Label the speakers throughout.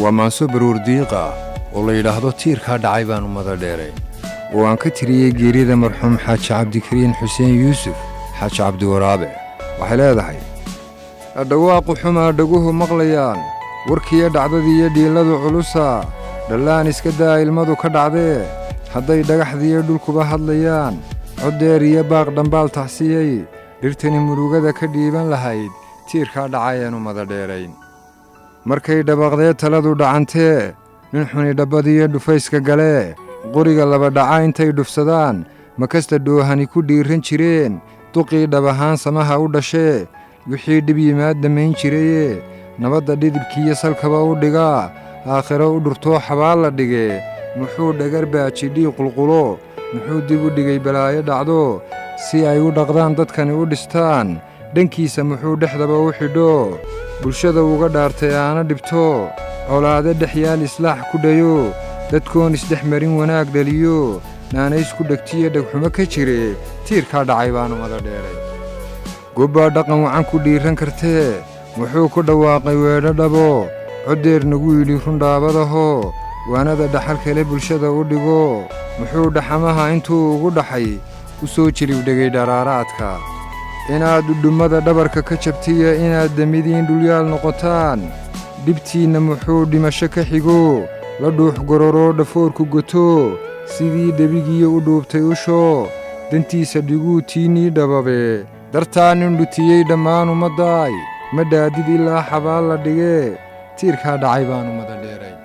Speaker 1: ومانسو برور ديقة والله يلاحظو تير كاد عيبان ومدى ديرين وان كتريه جيريدا مرحوم حاج عبد كريم حسين يوسف حاج عبد ورابه وحلا ذحي الدواق حما دقوه مغليان وركي دعددي يدي لدو علوسا دلان اسكدا المدو كدعده حدي دغخدي دولكو بهدليان عديريه باق دنبال تحسيي dhirtani murugada ka dhiiban lahayd tiirka dhacayeen umada dheerayn markay dhabaqdee taladu dhacantee nin xuni dhabadiyo dhufayska gale qoriga laba dhaca intay dhufsadaan makasta doohani ku dhiiran jireen duqii dhabahaan samaha u dhashee wixii dhib yimaad damayn jirayee nabadda dhidibkiiyo salkaba u dhigaa aakhiro u dhurtoo xabaal la dhigee muxuu dhagar baajidhii qulqulo muxuu dib u dhigay balaayo dhacdo si ay u dhaqdaan dadkani u dhistaan dhankiisa muxuu dhexdaba u xidho bulshada uga dhaartay aana dhibto colaade dhex yaal islaax ku dhayo dadkoon isdhex marin wanaag dhaliyo naanays ku dhegtiyo dhegxumo ka jire tiirkaa dhacay baanu mada dheeray gobbaa dhaqan wacan ku dhiiran kartee muxuu ku dhawaaqay weedho dhabo coddeer nagu yidhi rundhaabadaho waanada dhaxal kale bulshada u dhigo muxuu dhaxamaha intuu ugu dhaxay u soo jilibdhegay dharaaraadka inaad udhummada dhabarka ka jabtiya inaad damidiin dhulyaal noqotaan dhibtiinna muxuu dhimasho ka xigo la dhuux gororoo dhafoorku goto sidii dhebigiiyo u dhuubtay usho dantiisa dhiguu tiinnii dhababe dartaa nin dhutiyey dhammaan ummaddaay ma dhaadid ilaa xabaal la dhigee tiirkaa dhacay baanu mada dheeray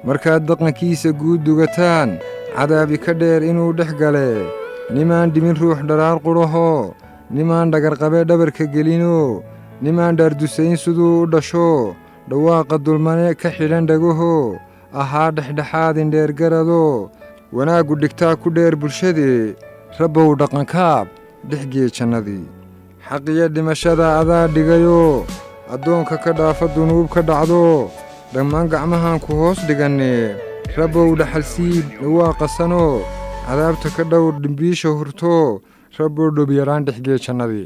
Speaker 1: markaad dhaqankiisa guud dugataan cadaabi ka dheer inuu dhex gale nimaan dhimin ruux dharaar qudhaho nimaan dhagarqabe dhabarka gelino nimaan dhaardusayn siduu u dhasho dhawaaqa dulmane ka xidhan dhagaho ahaa dhexdhexaad indheergarado wanaaggu dhigtaa ku dheer bulshadee rabbow dhaqankaab dhexgee jannadii xaqiyo dhimashada adaa dhigayo addoonka ka dhaafa dunuub ka dhacdo dhammaan gacmahaan ku hoos dhigannee rabbow dhaxalsiib dhawaaqasano cadaabta ka dhowr dhimbiisha hurto rabbow dhobyaraan dhexgee jannadii